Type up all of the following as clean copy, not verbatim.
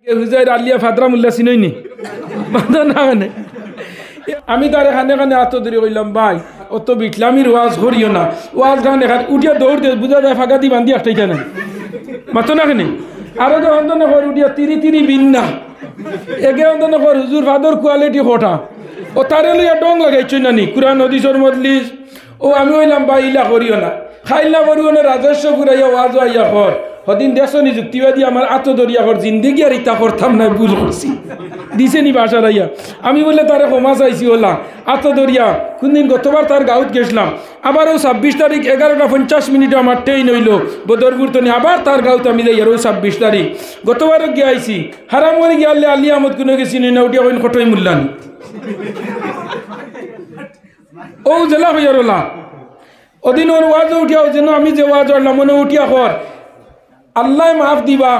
হুজাইর আলিয়া ফাদরা মুল্লা চিনইনি না মানে আমি তার এখানে এখানে আত ধরে কইলাম ভাই অত বিটলামির ওয়াজ করিও না ওয়াজ গান এখানে উঠিয়া দৌড় দিয়ে বুঝা যায় ফাঁকা দি বান্ধি আসতেই না মাতো না কেন আরো যে অন্তনে কর উঠিয়া তিরি তিরি বিন না এগে অন্তনে কর হুজুর ফাদর কোয়ালিটি হঠা ও তারে লইয়া ডং লাগাইছ না নি কুরআন হাদিসের মজলিস ও আমি হইলাম ভাই ইলা করিও না খাইলা করিও না রাজস্ব ফুরাইয়া ওয়াজ আইয়া কর হদিন দেশ নিযুক্তিবাদী আমার আত দরিয়া কর জিন্দিগি আর ইতা করতাম না ভুল করছি দিছে নি বাসা রাইয়া আমি বলে তারে ক্ষমা চাইছি ওলা আত দরিয়া কোনদিন গতবার তার গাঁত গেছিলাম আবার ও 26 তারিখ 11:50 আমার ট্রেন হইল বদরপুর তো আবার তার গাঁত আমি যাই আর ও 26 তারিখ গতবারও গিয়ে আইছি হারাম করে গিয়ে আল্লে আলী আহমদ কোনো গেছি না উঠিয়া হইন কটই মূল্যানি ও জেলা হইয়ার ওলা ওদিন ওর ওয়াজ উঠিয়াও যেন আমি যে ওয়াজ করলাম মনে উঠিয়া কর আল্লাহ মাফ দিবা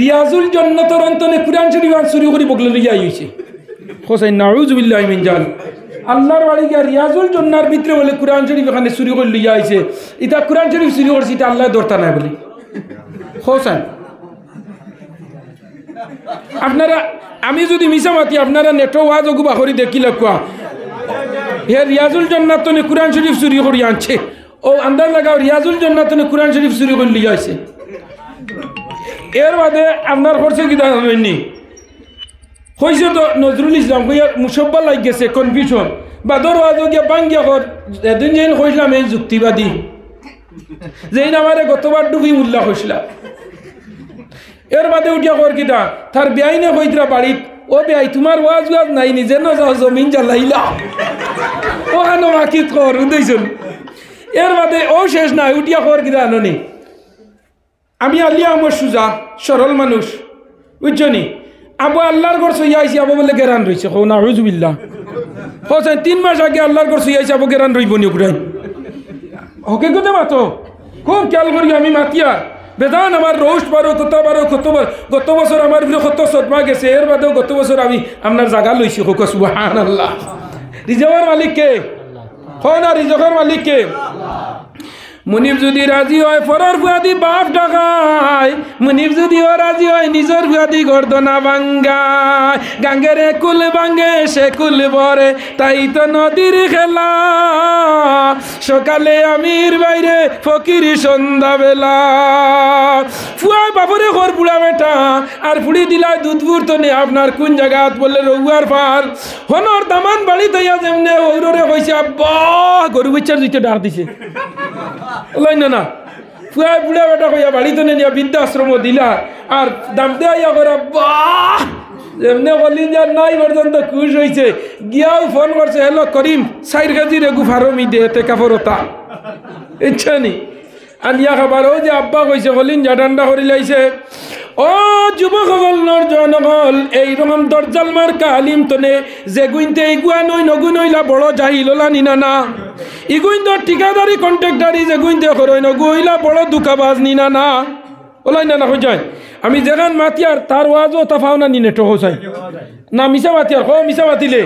রিয়াজুল জান্নাতের অন্তনে কুরআন শরীফ চুরি করে বগলে লইয়া আইছে হোসেন নাউজুবিল্লাহি মিন জাল আল্লাহর বাড়ি গিয়া রিয়াজুল জান্নার ভিতরে বলে কুরআন শরীফ এখানে চুরি করে লইয়া আইছে এটা কুরআন শরীফ চুরি করছে এটা আল্লাহ দরতা নাই বলে হোসেন আপনারা আমি যদি মিছামাতি আপনারা নেটো ওয়াজ ওগুবা করি দেখিলা কোয়া হে রিয়াজুল জান্নাতনে কুরআন শরীফ চুরি করে আনছে ও আন্দাজ লাগাও রিয়াজুল জান্নাতনে কুরআন শরীফ চুরি করে লইয়া আইছে এর বাদে আপনার করছে কি জানেননি হয়েছে তো নজরুল ইসলাম কইয়া মুসব্বা লাগ গেছে কনফিউশন বাদর ওয়াজ গিয়া বাঙ্গিয়া কর এদিন যেন কইলাম এই যুক্তিবাদী যেই আমারে গতবার ডুবি উল্লাহ হইছিলা এর বাদে উঠিয়া কর কিটা তার বেআইনে কইতরা বাড়িত ও বেআই তোমার ওয়াজ ওয়াজ নাই নিজে ন যাও জমিন জ্বালাইলা ও হানো মাকিত কর উদয়ছুন এর বাদে ও শেষ নাই উঠিয়া কর কিটা আননি আমি আলিয়া আমার সুজা সরল মানুষ বুঝছনি আবু আল্লাহর ঘর সইয়া আইসি আবু বলে গেরান রয়েছে হো না হুজুবিল্লাহ হোসেন 3 মাস আগে আল্লাহর ঘর সইয়া আইসি আবু গেরান রইব নি উড়াই ওকে কোতে মাতো খুব খেয়াল করি আমি মাতিয়া বেদান আমার রোস্ট বারো কতবার গত বছর আমার কত সদমা গেছে এর বাদেও গত বছর আমি আপনার জায়গা লইছি হোক সুবহানাল্লাহ রিজওয়ার মালিক কে হো না রিজওয়ার মালিক কে মুনিব যদি রাজি হয় ফরর ফুয়াদি বাপ ডাকায় মুনিব যদিও রাজি হয় নিজের ফুয়াদি গর্দনা ভাঙ্গায় গাঙ্গেরে কুল ভাঙ্গে সে কুল ভরে তাই তো নদীর খেলা সকালে আমির বাইরে ফকির সন্ধ্যাবেলা ফুয়ায় বাপরে ঘর বুড়া বেটা আর ফুড়ি দিলায় দুধপুর তো নে আপনার কোন জায়গাত বললে রঘুয়ার পার হনর দামান বাড়ি তৈয়া যেমনে ওরে হয়েছে আব্বা গরু বাচ্চার দিতে ডাক দিছে না না ফুয়া বুড়া বেটা কইয়া বাড়িতে নিয়ে বৃদ্ধাশ্রম দিলা আর দাম দেয়া করে বাহ এমনি বললেন যে নাই পর্যন্ত খুশ হয়েছে গিয়াও ফোন করছে হ্যালো করিম 4 কেজি রেগু ফারমি দে এতে কাপড়তা ইচ্ছা নি আনিয়া খাবার ও যে আব্বা কইছে বলিন যা ঠান্ডা করি লাইছে ও যুবকসকল নরজনসকল এইরকম দরজাল মার কালিম তনে যে গুইনতে ইগুয়া নই নগুন হইলা বড় জাহিল ওলা নিনা না ইগুইন তো ঠিকাদারি কন্ট্রাক্টারি যে গুইনতে করই নগু হইলা বড় দুকাবাজ নিনা না ওলাই না না হয়ে যায় আমি যেখান মাতিয়ার তার ওয়াজও তাফাও না নিনে টো হোসাই না মিশা মাতিয়ার ও মিশা মাতিলে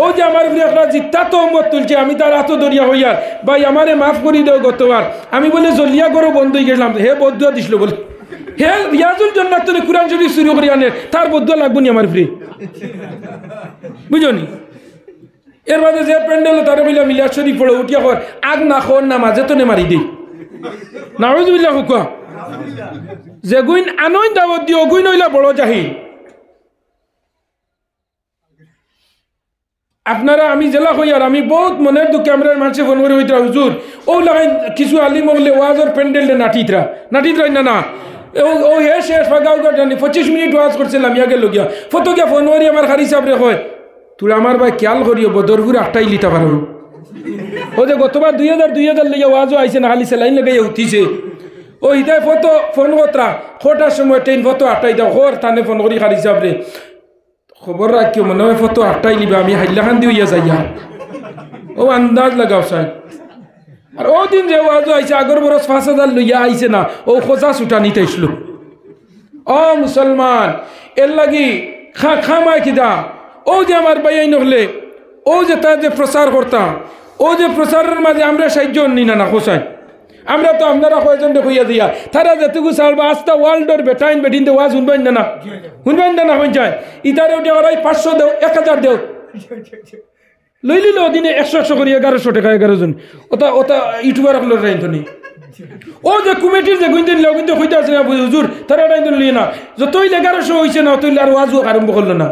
ও যে আমার একটা জিত্তা তো মত তুলছে আমি তার হাত দরিয়া হইয়ার ভাই আমারে মাফ করি দেও গতবার আমি বলে জলিয়া করো বন্ধ হয়ে গেলাম হে বদুয়া দিছিল বলে হে রিয়াজুল জান্নাত কুরআন শরীফ শুরু করি আনে তার বদুয়া লাগবো নি আমার ফ্রি বুঝনি এর বাদে যে প্যান্ডেল তারে বইলা মিলাদ শরীফ পড়ে উঠিয়া কর আগ না খন না মাঝে তো নে মারি দেই নাউজুবিল্লাহ হুকা যে গুইন আনইন দাওয়াত দিও গুইন হইলা বড় জাহিল আপনারা আমি জেলা হইয়ার আমি বহুত মনের দুঃখে আমরা মানুষে ফোন করে হইতরা হুজুর ও লাগাই কিছু আলিম বলে ওয়াজর প্যান্ডেল নাটিতরা না না ও হে শেষ ফাগাও গা জানি 25 মিনিট ওয়াজ করছিলাম ইয়াগে লগিয়া ফটো গিয়া ফোন করি আমার খারি সাহেব রে কয় তুই আমার ভাই খেয়াল করিও বদরপুর 8টাই লিতা পারো ও যে গতবার 2000 লইয়া ওয়াজও আইছে না খালি সেলাইন লাগাইয়া উঠিছে ও ইদায় ফটো ফোন কতরা খোটার সময় ট্রেন ফটো 8টাই দাও খোর তানে ফোন করি খারি সাহেব রে খবর রাখিও মনে হয় ফটো 8টাই লিবা আমি হাইলাখান দিও ইয়া যাইয়া ও আন্দাজ লাগাও সাই আর ও দিন যে ওয়াজও আইছে আগর বরস 5000 লইয়া আইছে না ও খোঁজা ছুটা নিতে আসলো ও মুসলমান এর লাগি খামায় কিদা ও যে আমার বাইন হলে ও যে তার যে প্রচার করতাম ও যে প্রচারের মাঝে আমরা সাহায্য নি না হোসাই আমরা তো আপনারা কয়জন হইয়া দিয়া তারা যেটুকু চালবা আস্তা ওয়ার্ল্ডর বেটাইন বেটিন দে ওয়াজ শুনবেন না শুনবেন না হয়ে যায় ইতারেও দেওয়ার 500 দেও 1000 দেও লই লিল দিনে 100 করে 1100 টাকা 11 জন ওটা ওটা ইউটিউবার হলো রাইন্তনি ও যে কমিটির যে গুইন্দিন লোক কিন্তু হইতে আছে না হুজুর তারা রাইন্তন লিয়ে না যতই 1100 হইছে না ততই আর ওয়াজও আরম্ভ করলো না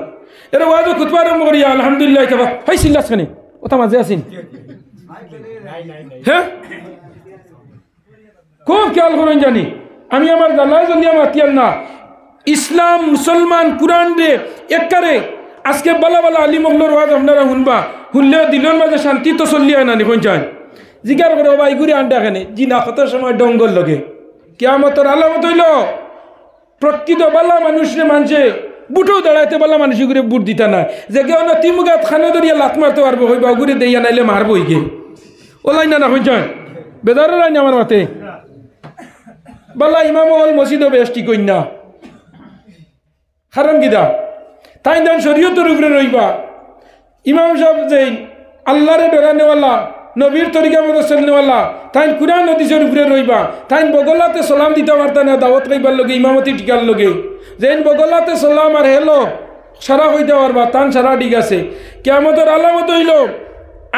এর ওয়াজও খুতবা আরম্ভ করিয়া আলহামদুলিল্লাহ কেবা হইছিল আজখানে ওটা মাঝে আছেন হ্যাঁ খুব খেয়াল করেন জানি আমি আমার জানাই জন্য আমার তিয়াল না ইসলাম মুসলমান কুরআন রে এককারে আজকে বালা বালা আলী মগলোর ওয়াজ আপনারা শুনবা শুনলে দিলের মাঝে শান্তি তো চলিয়া না নি পঞ্চায়েত জিজ্ঞার করে ভাই ঘুরে আনটা এখানে জি না কত সময় ডঙ্গল লগে কিয়ামতের আলামত হইল প্রকৃত বালা মানুষরে মানছে বুটও দাঁড়াইতে বালা মানুষ ঘুরে বুট দিতা না যে কেউ না তিমুগাত খানে ধরিয়া লাত মারতে পারবো হইবা ঘুরে দেইয়া নাইলে মারবো গে ওলাই না না পঞ্চায়েত বেদারের আইন আমার মাতে বালা ইমাম হল মসজিদও বেশটি কন্যা কারণ কিদা তাই দেন শরীয়তের উপরে রইবা ইমাম সাহেব যে আল্লাহরে ডরানেওয়ালা নবীর তরিকা মতো চলনেওয়ালা তাই কুরআন হাদিসের উপরে রইবা তাই বগলাতে সালাম দিতে পারতা না দাওয়াত খাইবার লগে ইমামতি টিকার লগে যেন বগলাতে সালাম আর হেলো সারা হইতে পারবা তান সারা ঠিক আছে কিয়ামতের আলামত হইল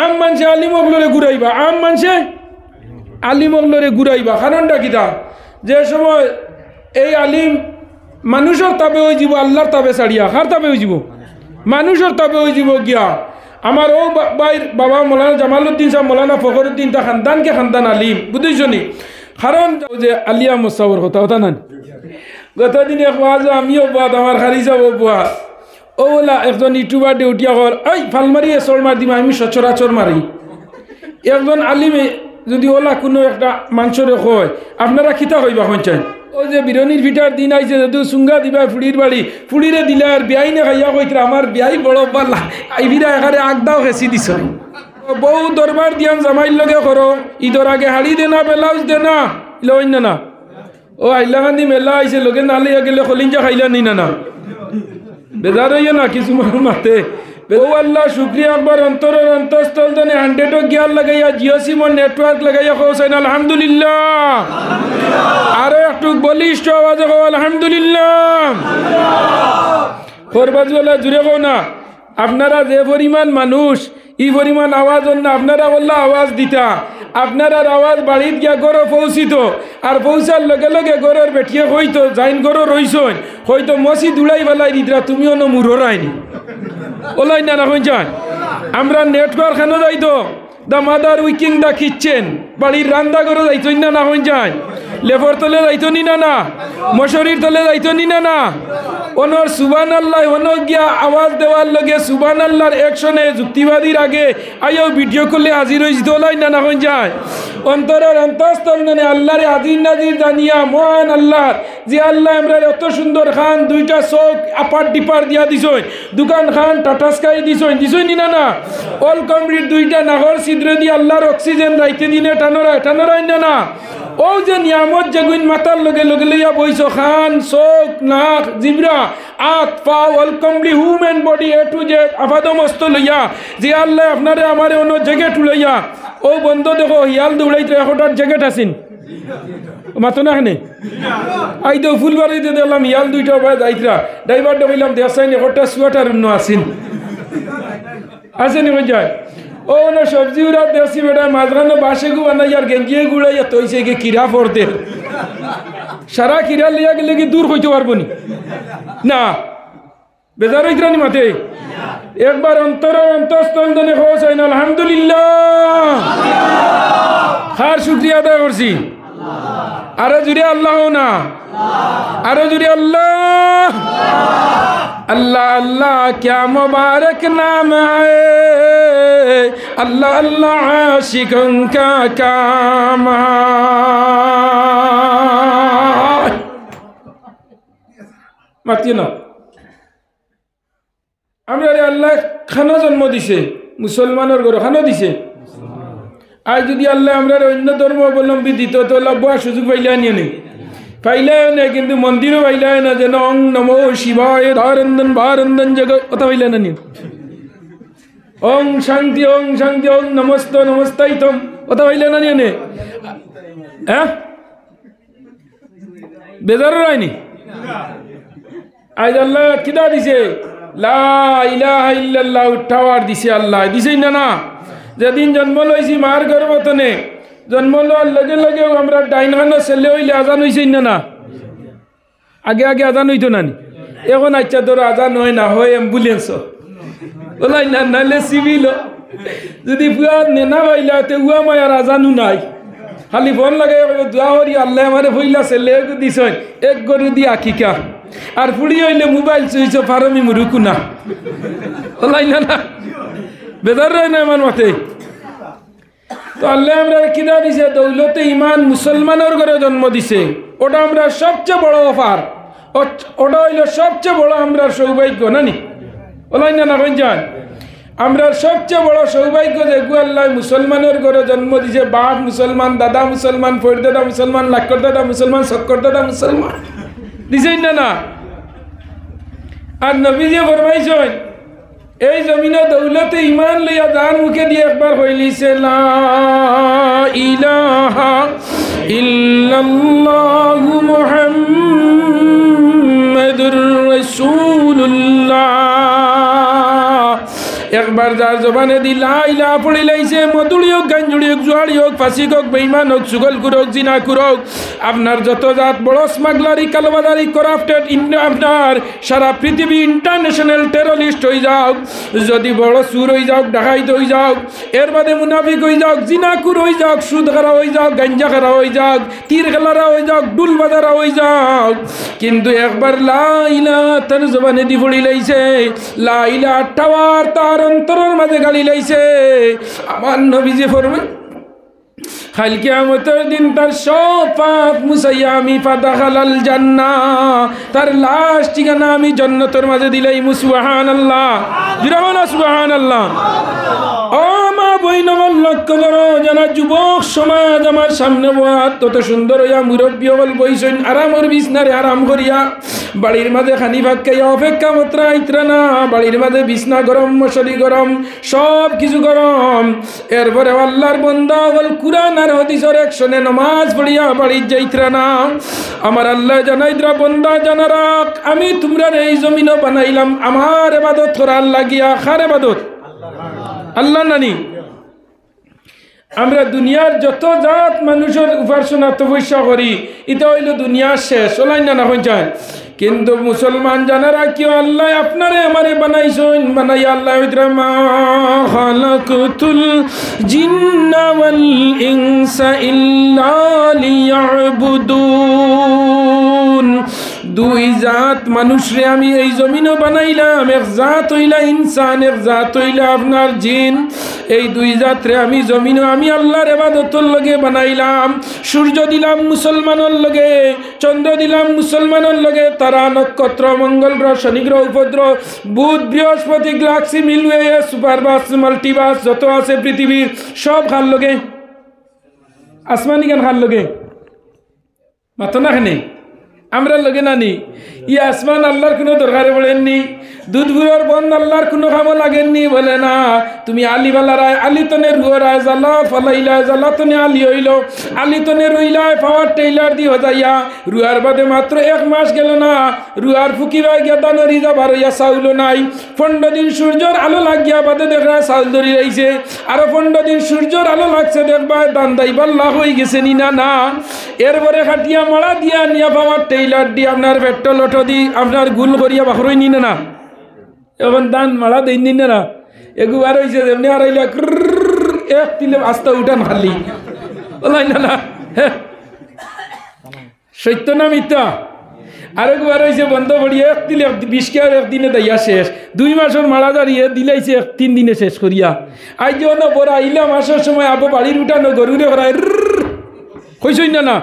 আম মানছে আলিমগলরে ঘুরাইবা আম মানছে আলিমগলরে ঘুরাইবা কারণটা কিতা যে সময় এই আলিম মানুষের তাবে হয়ে যাব আল্লাহর তাবে ছাড়িয়া কার তাবে হয়ে যাব মানুষের তাবে হয়ে যাব গিয়া আমার ও ভাইয়ের বাবা মৌলানা জামালউদ্দিন সাহেব মৌলানা ফখরুদ্দিন তা খানদানকে খানদান আলিম বুঝেছ নি কারণ যে আলিয়া মোসাওয়ার কথা ওটা না গতদিন এক ওয়াজ আমিও বাদ আমার খারি যাব বুয়া ওলা একজন ইউটিউবার উঠিয়া কর ওই ফাল মারি চর মার দিম আমি সচরাচর মারি একজন আলিমে যদি ওলা কোনো একটা মাংসরে হয় আপনারা খিতা হইবা পঞ্চায়েত ও যে বিরনির ভিটার দিন আইছে যদি সুঙ্গা দিবা ফুড়ির বাড়ি ফুড়িরে দিলে আর বিয়াই না খাইয়া কইতরা আমার বিয়াই বড় পাল্লা আইবিরা এখানে আগদাও হেসি দিছ বউ দরবার দিয়ান জামাইর লগে করো ঈদের আগে হাড়ি দে না ব্লাউজ দে না লইন না ও আইলাকান্দি মেলা আইছে লগে না লইয়া গেলে খলিঞ্জা খাইলা নি না বেজার হইয়া না কিছু মাতে ও আল্লাহ শুক্রিয়া একবার অন্তরের অন্তঃস্থল দনে 100 গিয়ার লাগাইয়া জিও সিমর নেটওয়ার্ক লাগাইয়া কৌসাইন আলহামদুলিল্লাহ আরো একটু বলিষ্ঠ আওয়াজে কও আলহামদুলিল্লাহ খরবাজওয়ালা জুড়ে কও না আপনারা যে পরিমাণ মানুষ এই পরিমাণ আওয়াজ না আপনারা বললা আওয়াজ দিতা আপনার আওয়াজ বাড়িত গিয়া গরো পৌঁছিত আর পৌঁছার লগে লগে গরোর বেটিয়ে হইতো যাইন গরো রইছন হয়তো মসি দুলাই বেলাই দিতরা তুমিও ন মুরোরাইনি ওলাই না না যায় আমরা নেটওয়ার্ক খানো যাইতো দা মাদার উইকিং দা কিচেন বাড়ির রান্না করে যাইতো না না হয়ে যায় লেবর তলে যাইতো নি না মশারির তলে যাইতো নি না ওনর সুবান আল্লাহ ওন গিয়া আওয়াজ দেওয়ার লগে সুবান আল্লাহর একশনে যুক্তিবাদীর আগে আইও ভিডিও করলে হাজির হয়েছিল ওলাই না হয়ে যায় অন্তরের অন্তঃস্থল মানে আল্লাহরে হাজির নাজির জানিয়া মহান আল্লাহর যে আল্লাহ আমরা এত সুন্দর খান দুইটা চোখ আপার ডিপার দিয়া দিছই দোকান খান টাটা স্কাই দিছই নি না অল কমপ্লিট দুইটা নাগর ছিদ্র দিয়ে আল্লাহর অক্সিজেন রাইতে দিনে টানোরাই না ও যে নিয়ামত যেগুন মাতার লগে লগে লইয়া বইছ খান চোখ নাক জিব্রা আত পা all complete human body A to Z আপাদমস্ত লইয়া যে আল্লাহ আপনারে আমারে অন্য জ্যাকেট লইয়া ও বন্ধ দেখো হিয়াল দৌড়াইতে এখটার জ্যাকেট আসিন মাতো না খানে আই তো ফুলবাড়িতে দেখলাম হিয়াল দুইটা বাজ আইতরা ড্রাইভার ডবাইলাম দেখাইনি একটা সোয়েটার অন্য আসিন আসেনি হয়ে যায় ও না সবজি উড়া দেশি বেটা মাঝখানে বাসে গু বানাই আর গেঞ্জিয়ে গুড়াইয়া তৈছে গিয়ে কিরা পড়তে সারা কিরা লিয়া গেলে কি দূর হইতে পারবো না বেজার হইতরা নি মাতে একবার অন্তঃস্থল দনে হোসাইন আলহামদুলিল্লাহ খার শুকরিয়া আদায় করছি আরো জুড়ে আল্লাহ না আরো জুড়ে আল্লাহ अल्लाह अल्लाह क्या मुबारक नाम है अल्लाह अल्लाह आशिकों का काम মাতি না আমরা আল্লাহ খানা জন্ম দিছে মুসলমানের ঘরে খানা দিছে আজ যদি আল্লাহ আমরা অন্য ধর্ম অবলম্বী দিত তো লব্বা সুযোগ পাইলে নিয়ে নেই পাইলায় না কিন্তু মন্দিরও পাইলায় না যেন ওং নমো শিবায় ধারন্দন ভারন্দন জগৎ কথা পাইলে না নিয়ে ওং শান্তি ওং নমস্ত নমস্তাইতম কথা পাইলে না নিয়ে হ্যাঁ বেজার হয়নি আজ আল্লাহ কিদা দিছে লা ইলাহা ইল্লাল্লাহ টাওয়ার দিছে আল্লাহ দিছেই না না যেদিন জন্ম লইছি মার গর্ভতনে জন্ম লওয়ার লগে লগেও আমরা ডাইনখানো ছেলে হইলে আজান হইছেই না না আগে আগে আজান হইতো না এখন আচ্ছা ধরো আজান হয় না হয় অ্যাম্বুলেন্স বলাই না নাহলে সিভিল যদি পুয়া নেনা পাইলা তে উয়া মায়ার আজানও নাই খালি ফোন লাগে দোয়া করি আল্লাহ আমার ভইলা ছেলে দিছ এক গরু দি আকিকা আর ফুড়ি হইলে মোবাইল চুইছ ফারমি মুরুকু না বলাই না না বেদার রয় না আমার মতে তো আল্লাহ আমরা কিনা দিছে দৌলতে ইমান মুসলমানের ঘরে জন্ম দিছে ওটা আমরা সবচেয়ে বড় অফার ওটা হইল সবচেয়ে বড় আমরা সৌভাগ্য নানি বলাই না না যান আমরা সবচেয়ে বড় সৌভাগ্য যে আল্লাহ মুসলমানের ঘরে জন্ম দিছে বাপ মুসলমান দাদা মুসলমান ফরিদাদা মুসলমান লাক্কর দাদা মুসলমান শক্কর দাদা মুসলমান দিছেই না না আর নবী যে ফরমাইছেন এই জমিনে দৌলতে ইমান লইয়া দান মুখে দিয়ে একবার হইলিছে লা ইলাহা ইল্লাল্লাহু মুহাম্মাদুর রাসূলুল্লাহ একবার যার জবানে দি লা ইলাহা পড়ি লাইছে মধুড়ি হোক গাঞ্জুড়ি হোক জুয়াড়ি হোক ফাঁসি হোক বেঈমান হোক সুগল কুরক জিনা কুরক আপনার যত জাত বড় স্মাগলারি কালোবাজারি করাপ্টেড আপনার সারা পৃথিবী ইন্টারন্যাশনাল টেররিস্ট হয়ে যাও যদি বড় সুর হয়ে যাও ডাকাইত হয়ে যাও এর বাদে মুনাফিক হয়ে যাও জিনাকুর হয়ে যাও সুদ খারা হয়ে যাও গাঞ্জা খারা হয়ে যাও তীর খেলারা হয়ে যাও ডুল বাজারা হয়ে যাও কিন্তু একবার লা ইলাহা তার জবানে দি পড়ি লাইছে লা ইলাহা টাওয়ার তার অন্তরের মাঝে গালি লাইছে আমার নবীজি ফরমান কাল কিয়ামতের দিন তার সব পাপ মুসাইয়া আমি ফাদাখালাল জান্নাহ তার লাশ ঠিকানা আমি জান্নাতের মাঝে দিলাই সুবহানাল্লাহ দিরাওনা সুবহানাল্লাহ ও মা বইনগর লক্ষ্য করো যারা যুবক সমাজ আমার সামনে বয়া তত সুন্দর হইয়া মুরব্বী হল বইছেন আরামর বিছনারে আরাম করিয়া বাড়ির মাঝে খানি ভাগ খাইয়া অপেক্ষা মাত্রা আইত্রা না বাড়ির মাঝে বিছনা গরম মশারি গরম সব কিছু গরম এরপরে আল্লাহর বান্দা হল কুরআন আর হাদিসের একশনে নামাজ পড়িয়া বাড়ির যাইত্রা না আমার আল্লাহ জানাইত্রা বান্দা জানা রাখ আমি তোমরা এই জমিন বানাইলাম আমার ইবাদত করার লাগিয়া কার ইবাদত আল্লাহ নানি আমরা দুনিয়ার যত জাত মানুষের উপাসনা তপস্যা করি এটা হইল দুনিয়ার শেষ ওলাই না না যায় কিন্তু মুসলমান জানারা কি আল্লাহ আপনারে আমারে বানাইছেন বানাই আল্লাহ মা খালাকতুল জিন্না ওয়াল ইনসা ইল্লা লিয়াবুদুন দুই জাত মানুষরে আমি এই জমিনও বানাইলাম এক জাত হইলা ইনসান এক জাত হইলা আপনার জিন এই দুই জাতরে আমি জমিনও আমি আল্লাহর ইবাদতের লগে বানাইলাম সূর্য দিলাম মুসলমানের লগে চন্দ্র দিলাম মুসলমানের লগে তারা নক্ষত্র মঙ্গল গ্রহ শনি গ্রহ উপগ্রহ বুধ বৃহস্পতি গ্যালাক্সি মিলওয়ে সুপারবাস মাল্টিভার্স যত আছে পৃথিবীর সব খান লগে আসমানি গান খান লগে মাত্র না খানে আমরা লগে নানি ই আসমান আল্লাহর কোনো দরকারে পড়েননি দুধ গুড়র বন্ধ আল্লাহর কোনো খামো লাগেননি বলে না তুমি আলি বালারায় আলি তনে রুয়ারায় জ্বালা ফলাইলায় জ্বালা তনে আলি হইল আলি তনে রুইলায় পাওয়ার টেইলার দি হজাইয়া রুয়ার বাদে মাত্র এক মাস গেল না রুয়ার ফুকিবাই গিয়া দানরি যাবার হইয়া চাউল নাই 15 দিন সূর্যর আলো লাগিয়া বাদে দেখা চাউল ধরি রইছে আরো 15 দিন সূর্যর আলো লাগছে দেখবা দান দাইবার লাভ হয়ে গেছে নি না না এরপরে খাটিয়া মারা দিয়া নিয়া পাওয়ার টেইলার দি আপনার পেট্রোল অটো দি আপনার গুল করিয়া বাখরই নি না এখন দান মারা দেন দিন না এগুবার হয়েছে এমনি আর এক দিলে আস্তা উঠান খালি বলাই না সত্য না মিথ্যা আরেকবার হয়েছে বন্ধ করিয়া এক দিলে 20 কে একদিনে দাইয়া শেষ 2 মাসের মারা দাঁড়িয়ে দিলাইছে 3 দিনে শেষ করিয়া আজ যেন বড় আইলা মাসের সময় আবো বাড়ির উঠানো গরুরে ভরায় কইসই না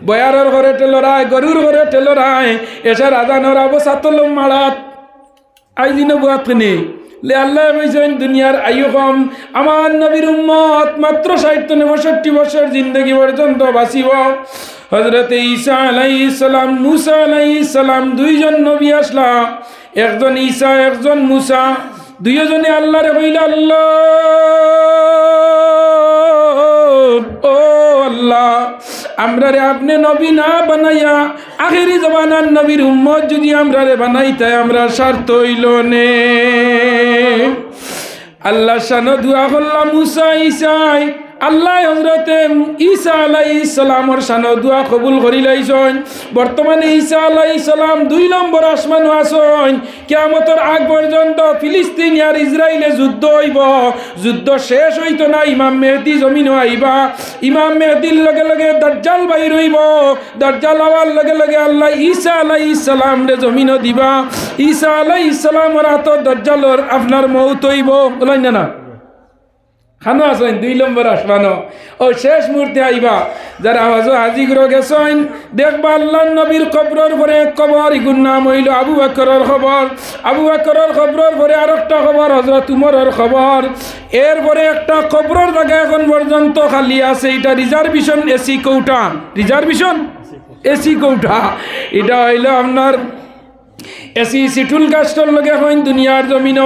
বয়ারের ঘরে টেলরায় গরুর ঘরে টেলরায় এসে রাজানোর অবসাতল মারাত আই দিন বুয়াত নেই লে আল্লাহ কইছেন দুনিয়ার আয়ু কম আমার নবীর উম্মত মাত্র 60-65 বছর জিন্দগি পর্যন্ত বাঁচিব হযরত ঈসা আলাইহিস সালাম মুসা আলাইহিস সালাম দুইজন নবী আসলা একজন ঈসা একজন মুসা দুইজনে আল্লাহরে কইলা আল্লাহ ও আল্লাহ আমরারে আপনি নবী না বানাইয়া আখেরি জমানার নবীর উম্মত যদি আমরারে বানাইতে আমরা স্বার্থ হইল নে। আল্লাহ শানো দোয়া করলাম মুসা ঈসাই আল্লাহ হযরতে ঈসা আলাইহিস সালামর শানো দোয়া কবুল করি লাইছেন। বর্তমানে ঈসা আলাইহিস সালাম 2 নম্বর আসমানে আছেন। কিয়ামতের আগ পর্যন্ত ফিলিস্তিন আর ইসরায়েলে যুদ্ধ হইব। যুদ্ধ শেষ হইতো না, ইমাম মেহেদী জমিনে আইবা। ইমাম মেহেদীর লগে লগে দাজ্জাল বাইর হইব। দাজ্জাল আওয়ার লগে লগে আল্লাহ ঈসা আলাইহিস সালাম রে জমিনে দিবা। ঈসা আলাইহিস সালামের হাত দাজ্জালর আপনার মউত হইব। বলেন না খানো আসেন 2 নম্বর আসমানো ও শেষ মুহূর্তে আইবা। যারা হাজি করে গেছেন দেখবা আল্লাহ নবীর কবরের পরে কবর, ইগুর নাম হইল আবু বকরের খবর। আবু বকরের খবরের পরে আরেকটা খবর হযরত উমরের খবর। এরপরে একটা কবরের জায়গা এখন পর্যন্ত খালি আছে, এটা রিজার্ভেশন এসি কৌটা। রিজার্ভেশন এসি কৌটা এটা হইল আপনার এসি সিটুল কাস্টর লগে হইন দুনিয়ার জমিন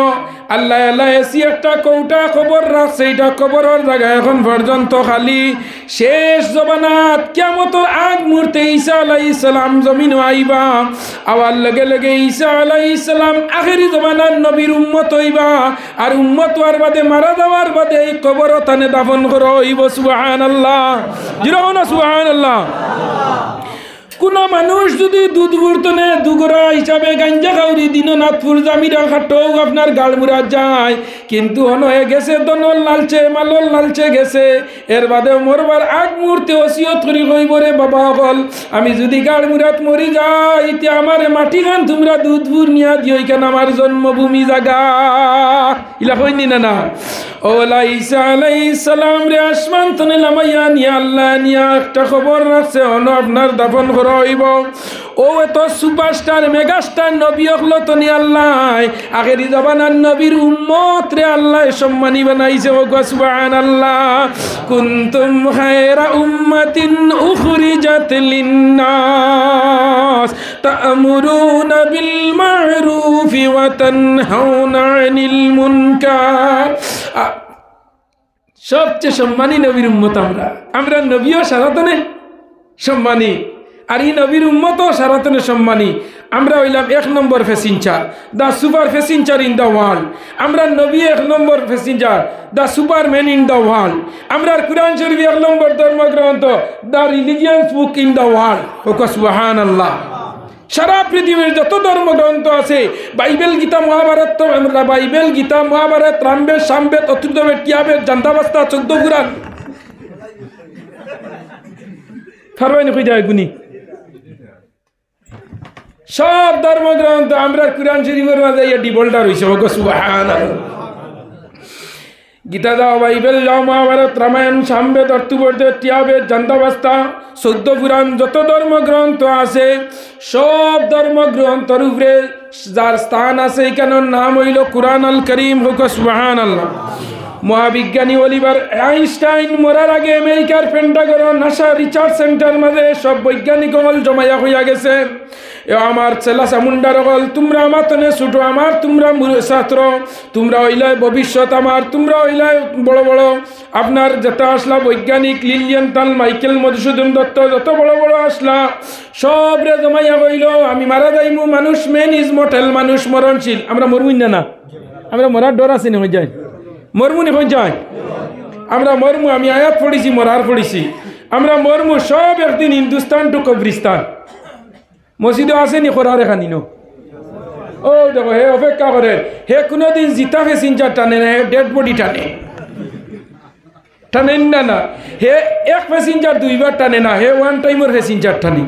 আল্লাহ আল্লাহ এসি একটা কৌটা খবর রাখছে, এটা কবরের জায়গা এখন পর্যন্ত খালি। শেষ জমানাত কিয়ামতের আগ মুহূর্তে ঈসা আলাইহিস সালাম জমিন আইবা। আওয়ার লগে লগে ঈসা আলাইহিস সালাম আখেরি জমানার নবীর উম্মত হইবা। আর উম্মত হওয়ার বাদে মারা যাওয়ার বাদে এই কবর তানে দাফন করা হইব। সুবহানাল্লাহ, জিরো না সুবহানাল্লাহ। কোন মানুষ যদি দুধ বুর্তনে দুগরা হিসাবে গাঞ্জা খাউরি দিননাথপুর জামিরা খাটো আপনার গাড়মুড়া যায়, কিন্তু হয়ে গেছে দনল লালচে মালল লালচে গেছে। এর বাদে মরবার আগ মুহূর্তে ওসিয়ত করি কইব রে বাবা হল আমি যদি গাড়মুড়াত মরি যাই ইতি আমার মাটি খান তোমরা দুধপুর নিয়া দিও, কেন আমার জন্মভূমি জাগা ইলা কইনি না না। ওলা ঈসা আলাইহিস সালাম রে আসমান তনে লামাইয়া নিয়া আল্লাহ নিয়া একটা খবর রাখছে হনো আপনার দাফন করা হইব। ও এত সুপারস্টার মেগাস্টার নবী হলো তনি আল্লাহ আখেরি জামানার নবীর উম্মত রে আল্লাহ সম্মানী বানাইছে। ও সুবহানাল্লাহ। কুনতুম খায়রা উম্মাতিন উখরিজাত লিন্নাস তা'মুরুনা বিল মা'রুফি ওয়া তানহাউনা আনিল মুনকার। সবচেয়ে সম্মানী নবীর উম্মত আমরা নবীও সারাতনে সম্মানী, আর এই নবীর উম্মতও সারাতনে সম্মানী। আমরা হইলাম 1 নম্বর passenger, the super passenger in the world. আমরা নবী 1 নম্বর passenger, the superman in the world. আমরা কুরআন শরীফ 1 নম্বর ধর্মগ্রন্থ, the religious book in the world. Okay সুবহানাল্লাহ। সারা পৃথিবীর যত ধর্মগ্রন্থ আছে বাইবেল গীতা মহাভারত, তো আমরা বাইবেল গীতা মহাভারত রামবেদ সামবেদ অতুর্বেদ টিয়াবেদ জান্তাবাস্তা 14 কুরআন ফারওয়ানি কই যায় গুনি সব ধর্মগ্রন্থ আমরা কুরআন শরীফের মাঝে ডিবোল্ডার হইছে। ওগো সুবহানাল্লাহ। গীতা দাও, বাইবেল যাও, মহাভারত রামায়ণ সামবেদ অর্থবেদ টিয়াবেদ জান্তাবাস্তা 14 পুরাণ যত ধর্মগ্রন্থ আছে সব ধর্মগ্রন্থের উপরে যার স্থান আছে এখানের নাম হইল কুরআন আল করিম। হোক সুবহানাল্লাহ। মহাবিজ্ঞানী অলিভার আইনস্টাইন মরার আগে আমেরিকার পেন্টাগন নাসা রিসার্চ সেন্টার মাঝে সব বৈজ্ঞানিক হল জমাইয়া হইয়া গেছে। আমার ছেলা চামুন্ডার হল তোমরা আমার তনে ছুটো, আমার তোমরা ছাত্র, তোমরা হইলাই ভবিষ্যৎ, আমার তোমরা হইলাই বড় বড় আপনার যেটা আসলা বৈজ্ঞানিক লিলিয়েন্টাল মাইকেল মধুসূদন দত্ত যত বড় বড় আসলা সব রে জমাইয়া হইল আমি মারা যাইমু, মানুষ মেন ইজ মর্টাল, মানুষ মরণশীল। আমরা মরমুই না, আমরা মরার ডর আছে না হয়ে যায়, মরমুনি হয়ে যায়, আমরা মরমু। আমি আয়াত পড়েছি, মরার পড়েছি, আমরা মরমু সব একদিন হিন্দুস্তান টু কবরিস্তান। মসজিদে আসেনি করার এখানি নো ও দেখো হে অপেক্ষা করে, হে কোনোদিন জিতা প্যাসেঞ্জার টানে না, হে ডেড বডি টানে, টানেন না। হে এক প্যাসেঞ্জার 2 বার টানে না, হে ওয়ান টাইমের প্যাসেঞ্জার টানে।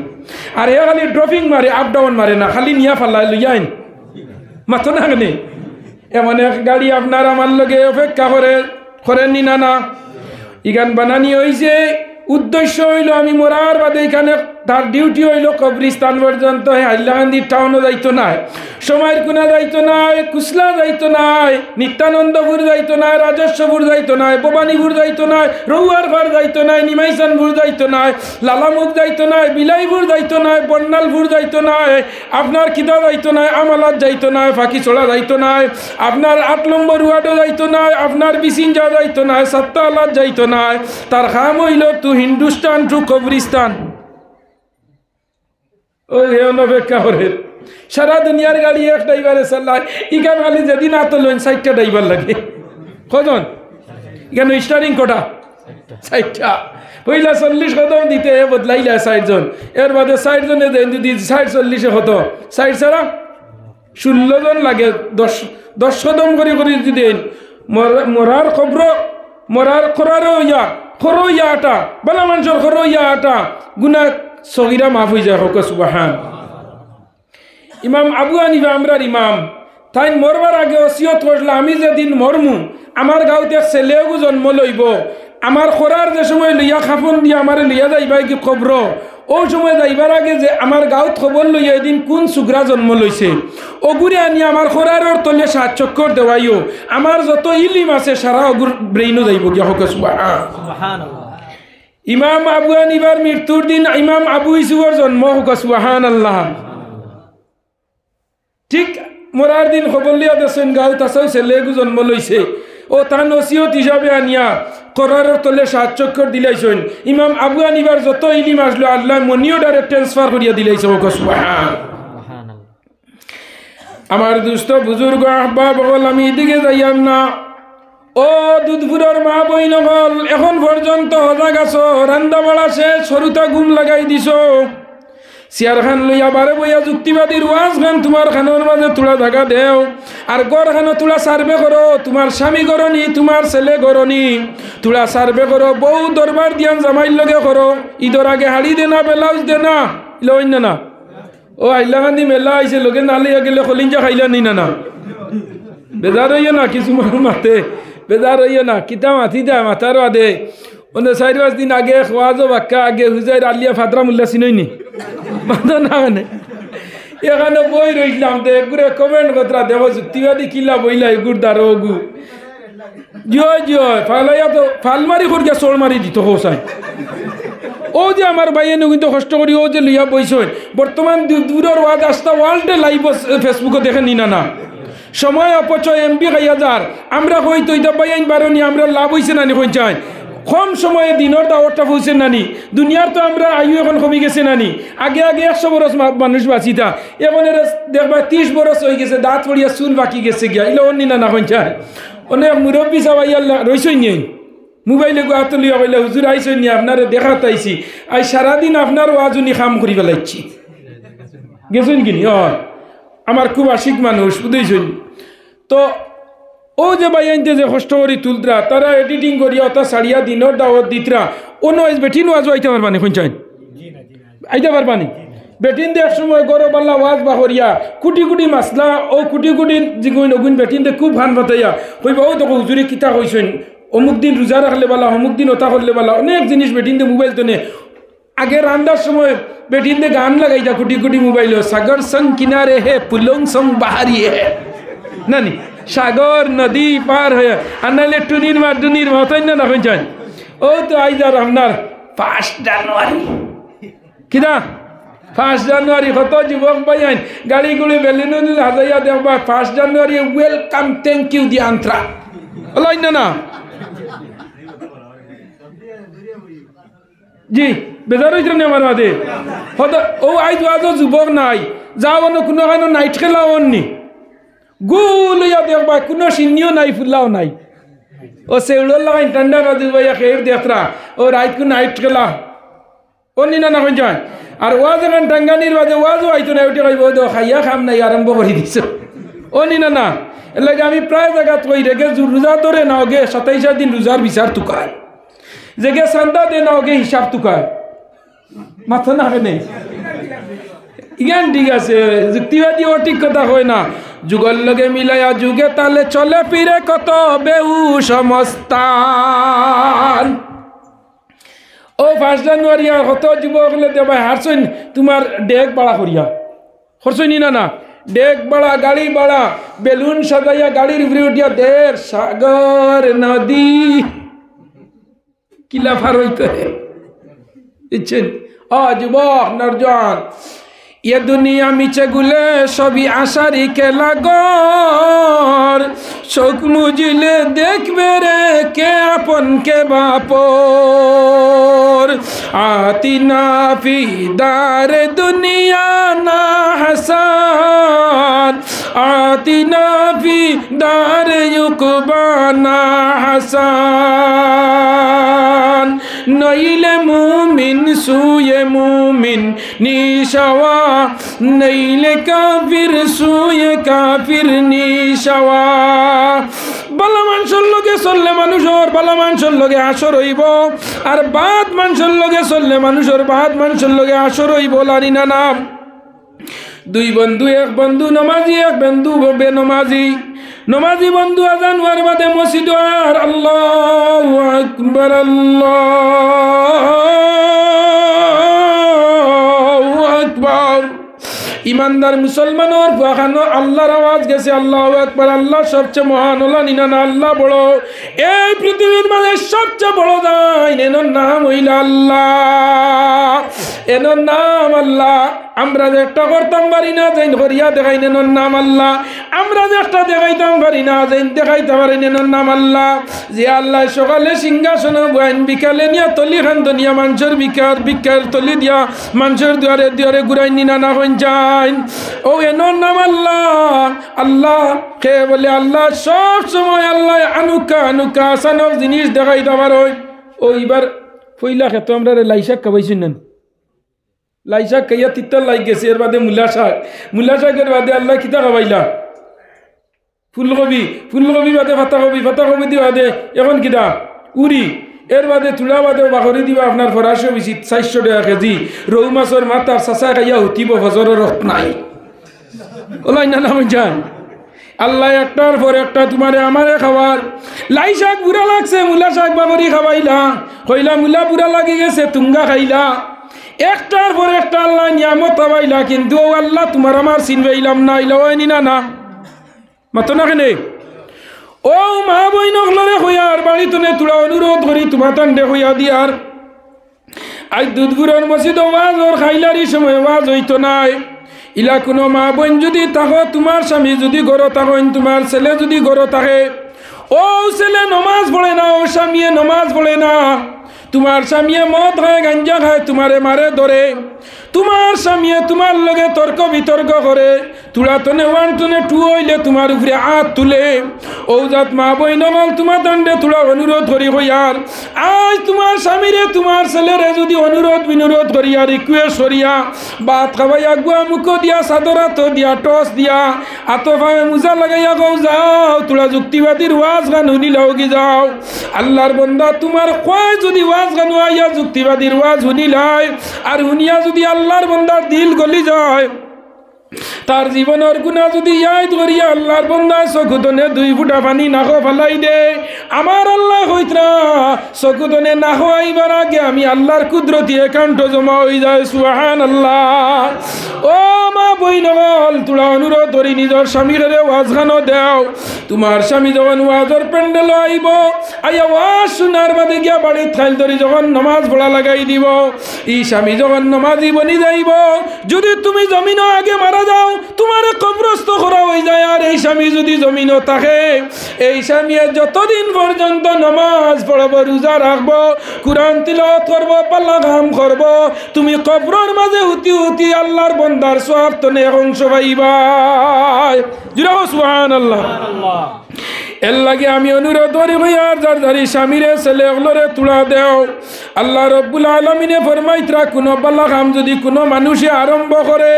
আর হে খালি ড্রপিং মারে, আপ ডাউন মারে না, খালি নিয়া ফাল্লা লইয়াইন মাথো না নেই। এমন এক গাড়ি আপনার আমার লগে অপেক্ষা করেননি না। ইগান বানানি হয়েছে উদ্দেশ্য হইল আমি মরার বাদে এখানে তার ডিউটি হইল কবরিস্তান পর্যন্ত, হাইলাকান্দি টাউনও যাইতো নাই, সময়ের কোনা যাইতো নাই, কুসলা যাইতো নাই, নিত্যানন্দপুর যাইতো নাই, রাজস্বপুর যাইতো নাই, ভবানীপুর যাইতো নাই, রৌয়ার ঘর যাইতো নাই, নিমাইচানপুর যাইতো নাই, লালামুখ যাইতো নাই, বিলাইপুর যাইতো নাই, বন্যালপুর যাইতো নাই, আপনার কিদা যাইতো নাই, আমালাত যাইতো নাই, ফাঁকিছড়া যাইতো নাই, আপনার 8 নম্বর ওয়ার্ডও যাইতো নাই, আপনার বিসিঞ্জা যাইতো নাই, সাত্তালাত যাইতো নাই। তার খাম হইল টু হিন্দুস্তান টু কবরিস্তান। ও অপেক্ষা করে সারা দুনিয়ার গাড়ি এক ড্রাইভারে চালায়, ইখান খালি যেদিন আত লইন 4টা ড্রাইভার লাগে। কজন এখানে স্টারিং কটা? 4টা। পইলা 40 কদম দিতে বদলাইলা 60 জন, এর বাদে 60 জনে দেন যদি 60 40 কত 60 ছাড়া 16 জন লাগে। 10 কদম করে করে যদি দেন মরার খবর, মরার খরারও ইয়া খরো ইয়াটা বলা মানুষের খরো ইয়াটা গুনাহ সগীরা মাফ হয়ে যায়। হোক সুবহান। ইমাম আবু হানিফা আমরার ইমাম, তাই মরবার আগে ওসিয়ত করলা, আমি যেদিন মরমু আমার গাঁওতে ছেলেও জন্ম লইব, আমার খরার যে সময় লইয়া খাফন দিয়া আমার লইয়া যাইবা কি খবর, ও সময় যাইবার আগে যে আমার গাঁত খবর লইয়া এদিন কোন সুগ্রা জন্ম লইছে ওগুরে আনি আমার খরারের তলে 7 চক্কর দেওয়াইও, আমার যত ইলিম আছে সারা ওগুর ব্রেইনও যাইব গিয়া। হোক সুবহানাল্লাহ। ইমাম আবু হানিফার মৃত্যুর দিন ইমাম আবু ইউসুফের জন্ম। হোক সুবহানাল্লাহ। ঠিক মরার দিন খবর লিয়া দেন গাঁও তাছাও ছেলেগু জন্ম লইছে, ও তার নসিহত হিসাবে আনিয়া করারের তলে 7 চক্কর দিলাইছেন। ইমাম আবু হানিফার যত ইলিম আসলো আল্লাহ মনিও ডাইরেক্ট ট্রান্সফার করিয়া দিলাইছে। হোক সুবহানাল্লাহ। আমার দুস্থ বুজুর্গ আহবাব হল, আমি এদিকে যাইয়াম না। ও দুধপুরের মা বইন হল, এখন পর্যন্ত সজাগ আছো, রান্দা বাড়া শেষ, সরুতা ঘুম লাগাই দিছ, চেয়ার খান লইয়া বারে বইয়া যুক্তিবাদীর ওয়াজ খান তোমার খানোর মাঝে তোলা থাকা দেও, আর গড় খানো তোলা সার্ভে করো, তোমার স্বামী গরনি, তোমার ছেলে গরনি, তোলা সার্ভে করো, বউ দরবার দিয়ান জামাইর লগে করো, ঈদের আগে হাড়ি দে না, ব্লাউজ দে না, লইন না। ও হাইলাকান্দি মেলা আইসে লগে না লইয়া গেলে খলিঞ্জা খাইলা নি না, বেজার হইয়া না, কিছু মাতে বেজার হইয়া না, কিতা মাথি দেয় মাথার আদে। 4-5 দিন আগে খোয়াজো বাক্কা আগে হুজাইর আলিয়া ফাদরা মুল্লা চিনইনি বাঁধো না, মানে এখানে বই রইলাম তো এগুলো কমেন্ট কথা দেব যুক্তিবাদী কিলা বইলা এগুর দ্বারা ওগু জয় জয় ফালাইয়া তো ফাল মারি করিয়া চোর মারি দিত হোসাই। ও যে আমার ভাইয়েন কিন্তু কষ্ট করি ও যে লইয়া বইছেন, বর্তমান দূরের ওয়াজ আসতা ওয়ার্ল্ডে লাইভ ফেসবুকে দেখে নি না সময় অপচয় এমবি খাইয়া যার। আমরা হয়তো এটা বাইন বারণি আমরা লাভ হয়েছে নানি কই চাই কম সময়ে দিনের দাওয়াতটা পৌঁছে নানি, দুনিয়ার তো আমরা আয়ু এখন কমে গেছে নানি। আগে আগে 100 বরস মানুষ বাঁচিতা, এখন এর দেখবা 30 বরস হয়ে গেছে, দাঁত পড়িয়া চুল বাকি গেছে গিয়া, এগুলো অন্য না কই চাই। অনেক মুরব্বী সবাই রইসই নিয়ে মোবাইলে গোয়া তুলিয়া বললে হুজুর আইসই নিয়ে আপনারে দেখাতে আইসি, আই সারাদিন আপনার ওয়াজুনি খাম করি ফেলাইছি গেছেন কিনি। আমার খুব আশিক মানুষ বুঝেছেন তো। ও যে বাইনতে যে কষ্ট করি তুলতরা, তারা এডিটিং করিয়া ওটা সারিয়া দিনের দাওয়াত দিতরা, অন্য বেঠিন ওয়াজ আইতে পারবানি কোন চাই আইতে পারবানি। বেটিন দে এক সময় গরব আল্লাহ ওয়াজ বাহরিয়া কুটি কুটি মাসলা ও কুটি কুটি জিগুন অগুন বেটিন দে খুব ভান বাতাইয়া কইবা ও তো হুজুরে কিতা কইছেন, অমুক দিন রোজা রাখলে বালা, অমুক দিন ওটা করলে বালা, অনেক জিনিস বেটিন দে মোবাইল তো নে। আগে রান্নার সময় বেটিন দে গান লাগাইতা কুটি কুটি মোবাইল, সাগর সং কিনারে হে পুলং সং বাহারি হে নানি, সাগর নদী পার হয়ে আর নাইলে টুনির মতন না কই চাই। ও তো আইজার আপনার 5 জানুয়ারি কিনা 5 জানুয়ারি কত যুবক বাইন গাড়ি গুড়ি বেলুন হাজাইয়া দেখবা 5 জানুয়ারি ওয়েলকাম থ্যাংক ইউ দি আন্ত্রা ওলাই না জি বেজার হইছে না আমার মাঝে হতো। ও আইজ আজ যুবক নাই যাও কোনো কেন নাইট খেলা অন্যি গুলিয়া দেখবা কোনো সিন্নিও নাই ফুলাও নাই। ও সেউলোর লাগাই ঠান্ডা বাজু ভাইয়া খেয়ে দেখরা ও রাইত কু নাইট খেলা অন্য না না যায়। আর ওয়াজ এখন টাঙ্গানির বাজে ওয়াজও আইতো না, ওইটা কইব খাইয়া খাম নাই আরম্ভ করে দিছ অন্য না না। এর লাগে আমি প্রায় জায়গাত কই রেগে রোজা ধরে না ওগে 27 দিন রোজার বিচার তুকায়, যেগে চান্দা দে না ওগে হিসাব তুকায়, মাথা না নেই ইগান ঠিক আছে। যুক্তিবাদী ও ঠিক কথা হয় না, যুগল লগে মিলাইয়া যুগে তালে চলে ফিরে কত বেহু সমস্তান। ও ও 5 জানুয়ারি আর কত যুবক হলে দেবাই হারছইন তোমার ডেক বাড়া করিয়া হরছইনি না ডেক বাড়া গাড়ি বাড়া বেলুন সাজাইয়া গাড়ির উপরে উঠিয়া দের সাগর নদী কিলা ফার হইতে ইচ্ছেন যুবক নরজন ये दुनिया मिचे गुले सभी आशारी के लागोर शोक मुझले देख मेरे के अपन के बापोर आती ना फीदार दुनिया ना हसन आती ना फीदार युकबा ना हसन नईले मुमिन सुये मुमिन निशवा नईले काफिर सुये काफिर निशवा বালা মানুষের লগে চললে মানুষের বালা মানুষের লগে আসর হইব আর বাদ মানুষের লগে চললে মানুষের বাদ মানুষের লগে আসর হইব লানি না নাম দুই বন্ধু এক বন্ধু নমাজি এক বন্ধু বেনমাজি নমাজি বন্ধু আজান হওয়ার বাদে মসজিদ আর আল্লাহু আকবার আল্লাহু আকবার ইমানদার মুসলমানের বাখানো আল্লাহর আওয়াজ গেছে আল্লাহু আকবার আল্লাহ সবচেয়ে মহান হলা নিনা না আল্লাহ বড় এই পৃথিবীর মাঝে সবচেয়ে বড় দান এর নাম হইলা আল্লাহ এর নাম আল্লাহ আমরা যে একটা করতাম পারি না যাই করিয়া দেখাই নেন নাম আল্লাহ আমরা যে একটা দেখাইতাম পারি না যাই দেখাইতে পারি নেন নাম আল্লাহ যে আল্লাহ সকালে সিংহাসন বয়ান বিকালে নিয়া তলি খান দুনিয়া মানুষের বিকার তলি দিয়া মানুষের দুয়ারে দুয়ারে ঘুরাই নিনা না হইন যায় ও এনর নাম আল্লাহ আল্লাহ কে বলে আল্লাহ সব সময় আল্লাহ আনুকা আসানক জিনিস দেখাইতে পারো ও এবার পইলা খেত আমরা লাইশাক খাবাইছি নেন লাইশাক খাইয়া তিত্তার লাগ গেছে এর বাদে মূলা শাকের বাদে আল্লাহ কিতা খাবাইলা ফুলকপি বাদে পাতাকপি দিয়ে বাদে এখন কিতা উড়ি এর বাদে তুলা বাদে বাকরি দিবা আপনার 420 টাকা কেজি রৌ মাছের মাথার চাচা খাইয়া হুতিব ফজরের রক্ত নাই ওলাই না নাম যান আল্লাহ একটার পর একটা তোমারে আমারে খাবার লাই শাক বুড়া লাগছে মূলা শাক বাবরি খাবাইলা কইলা মূলা বুড়া লাগি গেছে তুঙ্গা খাইলা একটার পর একটা আল্লাহ নিয়ামত পাইলা কিন্তু আল্লাহ তোমার আমার চিনবাইলাম না ইলাওয়াইনি না মাতো না কেনে ও মা বইন হলরে হইয়ার বাড়িতে তোরা অনুরোধ করি তোমার তান্ডে হইয়া দিয়ার আজ দুধগুড়র মসজিদ ওয়াজ ওর খাইলারি সময় ওয়াজ হইতো নাই ইলা কোনো মা বোন যদি থাকো তোমার স্বামী যদি গড় থাকেন তোমার ছেলে যদি গড় থাকে ও ছেলে নমাজ পড়ে না ও স্বামীয়ে নমাজ পড়ে না তোমার স্বামীয়ে মদ খায় গাঞ্জা খায় তোমারে মারে ধরে তোমার স্বামীয়ে তোমার লগে তর্ক বিতর্ক করে তুলা তনে 1 টনে 2 হইলে তোমার উপরে হাত তুলে ও জাত মা বই নগল তোমার দণ্ডে তুলা অনুরোধ করি হইয়ার আজ তোমার স্বামীরে তোমার ছেলেরে যদি অনুরোধ বিনুরোধ করিয়া রিকোয়েস্ট করিয়া ভাত খাওয়াইয়া গুয়া মুখ দিয়া চাদরাত দিয়া টস দিয়া আতফায় মুজা লাগাইয়া গো যাও তুলা যুক্তিবাদীর ওয়াজ গান শুনিলাও কি যাও আল্লাহর বন্দা তোমার কয় যদি ওয়াজ গান আইয়া যুক্তিবাদীর ওয়াজ শুনিলাই আর শুনিয়া যদি আল্লাহর বন্দার দিল গলি যায় তার জীবনের গুণা যদি ইয়াদ করিয়া আল্লাহর বন্দায় চকুদনে 2 ফুটা পানি নাখো ফেলাই দে আমার আল্লাহ হইতরা চকুদনে নাখো আইবার আগে আমি আল্লাহর কুদরতি একাউন্ট জমা হয়ে যায় সুবহানাল্লাহ ও মা বইনগল তোরা অনুরোধ করি নিজের স্বামীরে ওয়াজ গানো দেও তোমার স্বামী যখন ওয়াজের প্যান্ডেল আইব আইয়া ওয়াজ শোনার বাদে গিয়া বাড়ির থাইল ধরি যখন নামাজ পড়া লাগাই দিব এই স্বামী যখন নামাজি বনি যাইব যদি তুমি জমিনও আগে মারা যাও তোমার কবরস্থ করা হয়ে যায় আর এই স্বামী যদি জমিনও থাকে এই স্বামী যতদিন পর্যন্ত নামাজ পড়ব রোজা রাখবো কুরআন তিলাওয়াত করব পাল্লা কাম করব তুমি কবরের মাঝে হুতি হুতি আল্লাহর বান্দার সওয়াব তনে অংশ পাইবা জুরা সুবহানাল্লাহ এর লাগে আমি অনুরোধ করি ভাইয়ার যার যারি স্বামীরে ছেলে ওগুলোরে তুলা দেও আল্লাহ রব্বুল আলমিনে ফরমাইতরা কোনো পাল্লা কাম যদি কোনো মানুষে আরম্ভ করে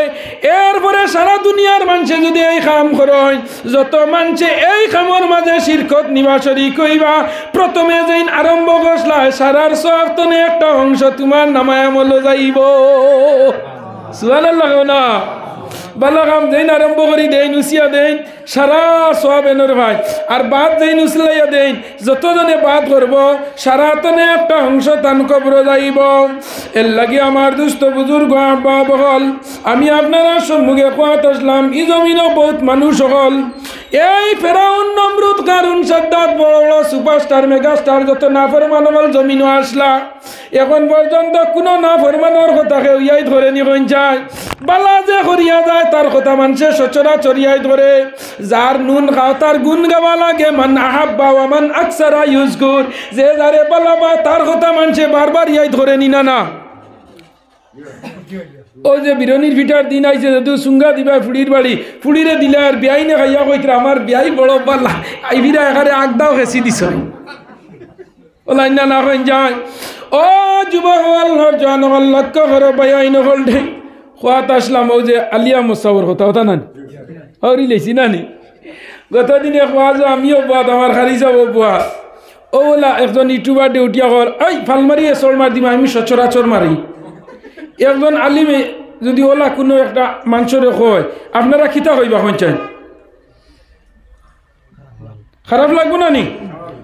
এরপরে সারা দুনিয়ার মানুষে যদি এই কাম করেন যত মানুষে এই কামের মাঝে শিরকত নিবাসরি কইবা প্রথমে যেই আরম্ভ করছলাই সারার সওয়াব তনে একটা অংশ তোমার নামায় আমল যাইব সুবহানাল্লাহ না বালা কাম দেন আরম্ভ করি দেন উসিয়া দেন সারা সব এনর ভাই আর বাদ দেন উসলাইয়া দেন যতজনে বাদ করব সারা তনে একটা অংশ তান কবর যাইব এর লাগি আমার দুস্থ বুজুর্গ আব্বা বহল আমি আপনারা সম্মুখে কোয়াত আসলাম ই জমিনও বহুত মানুষ হল এই ফেরাউন নমরুদ কারুন সাদ্দাত বড় বড় সুপারস্টার মেগাস্টার যত নাফরমান হল জমিনও আসলা এখন পর্যন্ত কোনো নাফরমানের কথা কেউ ইয়াই ধরে নি কইন যায় বালা যে করিয়া যায় তার কথা মানুষে সচরাচর ইয়াই ধরে যার নুন খাও তার গুণ গাওয়া লাগে মান আহাব্বা ওয়া মান আকসারা ইউজকুর যে যারে বালা বা তার কথা মানুষে বারবার ইয়াই ধরে নি না ও যে বিরনির ভিটার দিন আইছে যদি সুঙ্গা দিবা ফুড়ির বাড়ি ফুড়িরে দিলে আর বিয়াই না খাইয়া কইতে আমার বিয়াই বড় পাল্লা আইবিরা এখানে আগদাও হেসি দিছ ওলাই না না কইন যায় ও যুবক হল নরজন হল লক্ষ্য করো বায়াই নহল ঢে খোয়াত আসলাম ও যে আলিয়া মোসাবর কথা হতা না হরি লেছি না নি গতদিনে খোয়া যা আমিও বাদ আমার খালি যাব বুয়া ও ওলা একজন ইউটিউবার ডিউটিয়া কর ওই ফালমারি এসর মার দিমা আমি সচরাচর মারি একজন আলিমে যদি ওলা কোনো একটা মানুষরে কয় আপনারা খিতা হইবা চান খারাপ লাগবো না নি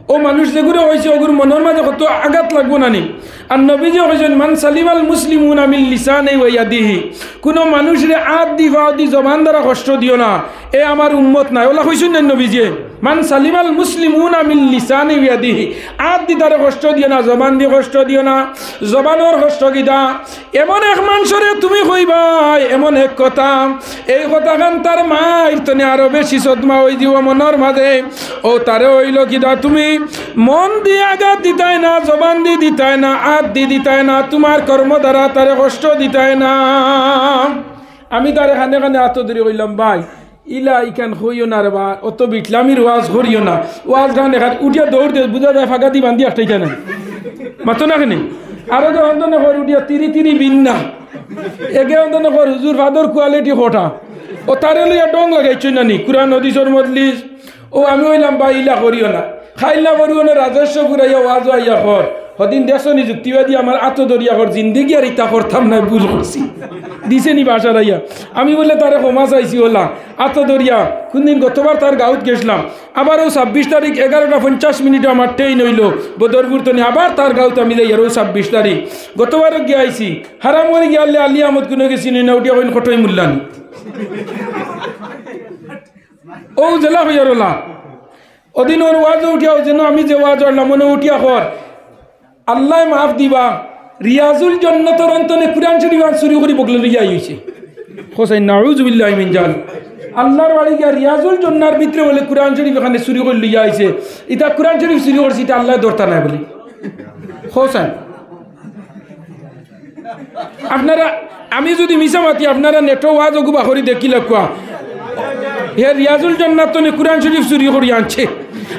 ও মানুষ যেগুলো হয়েছে ওগুলো মনের মাঝে কত আঘাত লাগবো না নি আর নবীজি হয়েছেন মান সালিমাল মুসলিমুনা মিন লিসানি ওয়া ইয়াদিহি কোনো মানুষের আদ দি ভাও দি জবান দ্বারা কষ্ট দিও না এ আমার উম্মত নাই ওলা কইছেন না নবীজি মান সালিমাল মুসলিমুনা মিন লিসানি ওয়া ইয়াদিহি আদ দি দ্বারা কষ্ট দিও না জবান দি কষ্ট দিও না জবানের কষ্ট গিদা এমন এক মানুষরে তুমি কইবা এমন এক কথা এই কথাখান তার মায়ের তনে আরো বেশি সদমা হই দিব মনের মাঝে ও তারে হইল কিদা তুমি মন দিয়ে আঘাত দিতাই না জবান দিয়ে দিতাই না আদ দিয়ে দিতাই না তোমার কর্ম দ্বারা তারে কষ্ট দিতাই না আমি তারে খানে খানে আত ধরে কইলাম ভাই ইলা ইখান হইও না রে বা অত বিটলামির ওয়াজ করিও না ওয়াজ গান এখান উঠিয়া দৌড় দিয়ে বুঝা যায় ফাঁকা দি বান্ধি একটাই জানে মাতো না কেন আরো যে অন্তনে কর উঠিয়া তিরি তিরি বিন না এগে অন্তনে কর হুজুর ফাদর কোয়ালিটি হঠা ও তারে লইয়া ডং লাগাইছই না নি কুরআন হাদিসের মজলিস ও আমি হইলাম ভাই ইলা করিও না খাইলা করিও না রাজস্ব ফুরাইয়া ওয়াজ আইয়া কর হদিন দেশ নিযুক্তিবাদী আমার আত দরিয়া কর জিন্দিগি আর ইতা করতাম না ভুল করছি দিছে নি বাসা রাইয়া আমি বলে তারে ক্ষমা চাইছি ওলা আত দরিয়া কোনদিন গতবার তার গাঁত গেছিলাম আবার ও 26 তারিখ 11:50 আমার ট্রেন হইল বদরপুর তনি আবার তার গাঁত আমি যাই আর ও 26 তারিখ গতবারও গিয়ে আইছি হারাম করে গিয়ে আল্লে আলী আহমদ কোনো গেছি না উঠিয়া কইন কটই মূল্যানি ও জেলা হইয়ার ওলা ওদিন ওর ওয়াজ উঠিয়াও যেন আমি যে ওয়াজ আনলাম মনে উঠিয়া কর আল্লাহ মাফ দিবা রিয়াজুল জান্নাতের অন্তনে কুরআন শরীফ চুরি করে বগলে লইয়া আইছে হোসেন নাউজুবিল্লাহি মিন জাল আল্লাহর বাড়ি গিয়া রিয়াজুল জান্নার ভিতরে বলে কুরআন শরীফ এখানে চুরি করে লইয়া আইছে এটা কুরআন শরীফ চুরি করছে এটা আল্লাহ দরতা নাই বলে হোসেন আপনারা আমি যদি মিছামাতি আপনারা নেটো ওয়াজ ওগুবা করি দেখিলা কোয়া হে রিয়াজুল জান্নাত তনে কুরআন শরীফ চুরি করে আনছে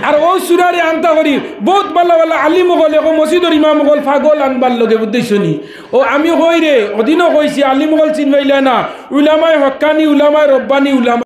আর ও সুরারে আনতা করি বহুত ভালো ভালো আলিম হল এখন মসজিদর ইমাম হল পাগল আনবার লগে বুঝতেছনি ও আমি হই রে অদিনও কইছি আলিম হল চিনবাইলা না উলামায়ে হক্কানি উলামায়ে রব্বানি উলামা